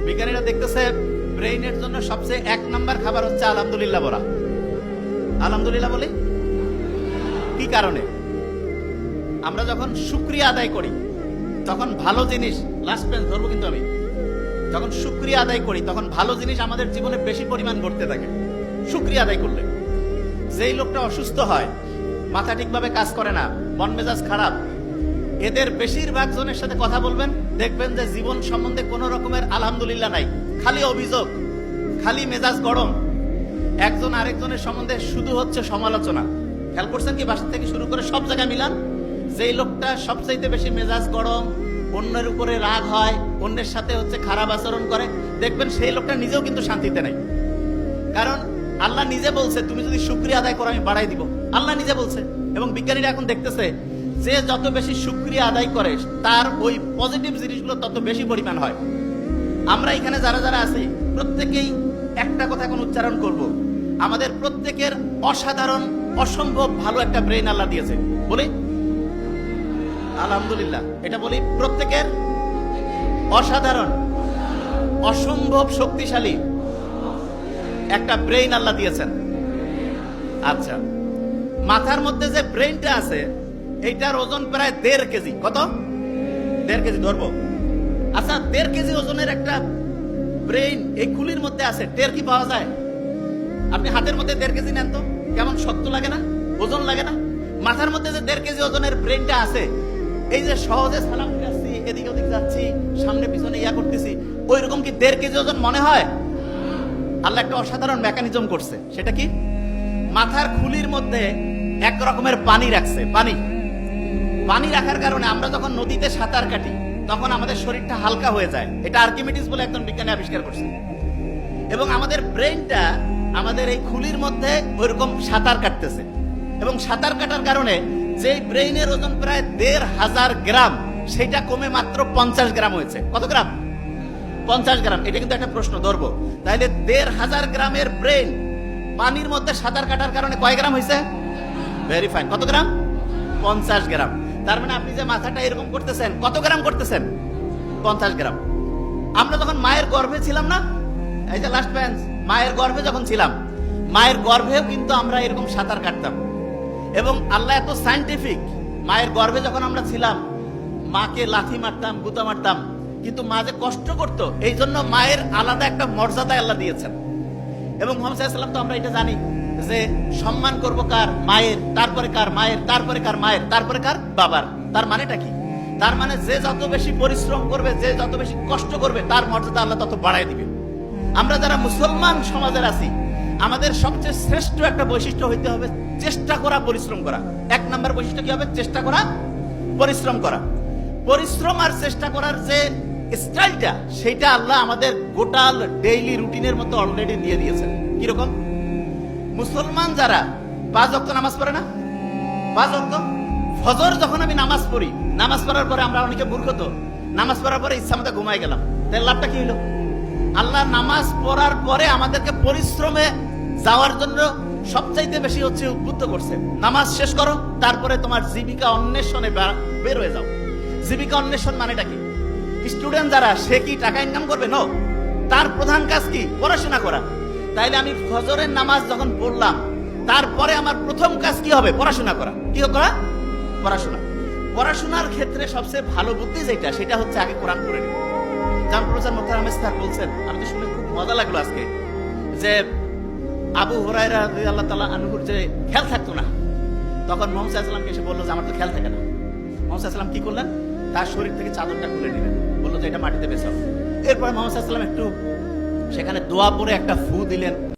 বিজ্ঞানীরা দেখতেছে ব্রেইনের জন্য সবচেয়ে 1 নাম্বার খাবার হচ্ছে আলহামদুলিল্লাহ বলা। আলহামদুলিল্লাহ বলি কি কারণে? আমরা যখন শুকরিয়া আদায় করি তখন ভালো জিনিস, লাস্ট পেন ধরবো কিন্তু আমি, যখন শুকরিয়া আদায় করি তখন ভালো জিনিস আমাদের জীবনে বেশি পরিমাণ ঘটতে থাকে। শুকরিয়া আদায় করলে যেই লোকটা অসুস্থ হয়, মাথা ঠিকভাবে কাজ করে না, মন মেজাজ খারাপ, এদের বেশিরভাগ জনের সাথে কথা বলবেন, দেখবেন যে জীবন সম্বন্ধে কোনো রকমের আলহামদুলিল্লাহ নাই, খালি অভিযোগ, খালি মেজাজ গরম। একজন আরেকজনের সম্বন্ধে শুধু হচ্ছে সমালোচনা। খেয়াল করছেন কি? বাসা থেকে শুরু করে সব জায়গায় মিলান, যেই লোকটা সবচাইতে বেশি মেজাজ গরম, অন্যের উপরে রাগ হয়, অন্যের সাথে হচ্ছে খারাপ আচরণ করে, দেখবেন সেই লোকটা নিজেও কিন্তু শান্তিতে নাই। কারণ আল্লাহ নিজে বলছে তুমি যদি শুকরিয়া আদায় করো আমি বাড়াই দিব। আল্লাহ নিজে বলছে। এবং বিজ্ঞানীরা এখন দেখতেছে যে যত বেশি শুকরিয়া আদায় করে তার ওই পজিটিভ জিনিসগুলো তত বেশি পরিমাণ হয়। আমরা এখানে যারা যারা আছি প্রত্যেকেই একটা কথা এখন উচ্চারণ করব, আমাদের প্রত্যেকের অসাধারণ অসম্ভব ভালো একটা ব্রেন আল্লাহ দিয়েছে। বলি আলহামদুলিল্লাহ। এটা বলি প্রত্যেকের অসাধারণ অসম্ভব শক্তিশালী একটা ব্রেইন আল্লাহ দিয়েছেন। আচ্ছা, মাথার মধ্যে যে ব্রেইনটা আছে এইটার ওজন প্রায় 1.5 কেজি। কত? 1.5 কেজি ধরবো। আচ্ছা, 1.5 কেজি ওজনের একটা ব্রেইন এই খুলির মধ্যে আছে, টের কি পাওয়া যায়? আপনি হাতের মধ্যে 1.5 কেজি নেন তো, কেমন শক্ত লাগে না? ওজন লাগে না? মাথার মধ্যে যে 1.5 কেজি ওজনের ব্রেইনটা আছে, এই যে সহজে সালাম ফিরাচ্ছি, এদিকে ওদিকে যাচ্ছি, সামনে পিছনে ইয়া করতেছি, ওই রকম কি 1.5 কেজি ওজন মনে হয়? আল্লাহ একটা অসাধারণ মেকানিজম করছে। সেটা কি? মাথার খুলির মধ্যে এক রকমের পানি রাখছে। পানি রাখার কারণে আমরা যখন নদীতে সাঁতার কাটি তখন আমাদের শরীরটা হালকা হয়ে যায়। এটা আর্কিমিডিস বলে একজন বিজ্ঞানী আবিষ্কার করছে। এবং আমাদের ব্রেইনটা আমাদের এই খুলির মধ্যে ওইরকম সাঁতার কাটতেছে। এবং সাঁতার কাটার কারণে যে ব্রেইনের ওজন প্রায় 1,500 গ্রাম, সেটা কমে মাত্র 50 গ্রাম হয়েছে। কত গ্রাম? 50 গ্রাম। এটা কিন্তু একটা প্রশ্ন ধরবো। তাহলে 1,500 গ্রামের ব্রেন পানির মধ্যে সাঁতার কাটার কারণে কয় গ্রাম হয়েছে? Very fine. কত গ্রাম? 50 গ্রাম। তার মানে আপনি যে মাথাটা এরকম করতেছেন, কত গ্রাম করতেছেন? 50 গ্রাম। আমরা যখন মায়ের গর্ভে ছিলাম না, এই যে লাস্ট বেঞ্চ, মায়ের গর্ভে যখন ছিলাম, মায়ের গর্ভেও কিন্তু আমরা এরকম সাঁতার কাটতাম। এবং আল্লাহ এত সায়েন্টিফিক, মায়ের গর্ভে যখন আমরা ছিলাম মাকে লাথি মারতাম, গুতা মারতাম, কিন্তু মা যে কষ্ট করত, এই জন্য মায়ের আলাদা একটা মর্যাদা আল্লাহ দিয়েছেন। এবং মুহাম্মদ সাল্লাল্লাহু আলাইহি ওয়াসাল্লাম তো আমরা এটা জানি যে সম্মান করব কার? মায়ের, তারপরে কার? মায়ের, তারপরে কার? মায়ের, তারপরে কার? বাবার। তার মানেটা কি? তার মানে যে যত বেশি পরিশ্রম করবে, যে যত বেশি কষ্ট করবে, তার মর্যাদা আল্লাহ তত বাড়ায় দিবে। আমরা যারা মুসলমান সমাজের আছি, আমাদের সবচেয়ে শ্রেষ্ঠ একটা বৈশিষ্ট্য হইতে হবে চেষ্টা করা, পরিশ্রম করা। 1 নাম্বার বৈশিষ্ট্য কি হবে? চেষ্টা করা, পরিশ্রম করা। পরিশ্রম আর চেষ্টা করার যে স্টাইলটা, সেটা আল্লাহ আমাদের গোটাল ডেইলি রুটিনের মধ্যে অলরেডি দিয়ে দিয়েছেন। কিরকম? মুসলমান যারা 5 ওয়াক্ত নামাজ পড়ে না, 5 ওয়াক্ত ফজর যখন আমি নামাজ পড়ি, নামাজ পড়ার পরে আমরা অনেকে মূর্খ তো, নামাজ পড়ার পরে ইচ্ছা মতো ঘুমাই গেলাম, তাহলে লাভটা কি হলো? আল্লাহ নামাজ পড়ার পরে আমাদেরকে পরিশ্রমে যাওয়ার জন্য সবচাইতে বেশি হচ্ছে উদ্বুদ্ধ করছে। নামাজ শেষ করো, তারপরে তোমার জীবিকা অন্বেষণে বের হয়ে যাও। জীবিকা অন্বেষণ মানেটা কি? স্টুডেন্ট যারা, সে কি টাকা ইনকাম করবে? নো, তার প্রধান কাজ কি? পড়াশোনা করা। তাইলে আমি ফজরের নামাজ যখন পড়লাম, তারপরে আমার প্রথম কাজ কি হবে? পড়াশোনা করা। কি করা? পড়াশোনা। পড়াশোনার ক্ষেত্রে সবচেয়ে ভালো বুদ্ধি যেটা, সেটা হচ্ছে আগে কোরআন পড়ে নিন। জান প্রফেসর মোখতার আহমেদ স্যার বলছেন, আমি তো শুনে খুব মজা লাগলো আজকে, যে আবু হুরায়রা রাদিয়াল্লাহু তাআলা আনহুর যে খেয়াল থাকতো না, তখন মুহাম্মদ সাল্লাল্লাহু আলাইহি ওয়াসাল্লামকে এসে বললো যে আমার তো খেয়াল থাকে না। মুহাম্মদ সাল্লাল্লাহু আলাইহি ওয়াসাল্লাম কি করলেন? তার শরীর থেকে চাদরটা খুলে নিলেন, বললো যে এটা মাটিতে বেছাও। এরপরে মুহাম্মদ সাল্লাল্লাহু আলাইহি ওয়াসাল্লাম একটু সেখানে দোয়া পড়ে একটা ফু দিলেন।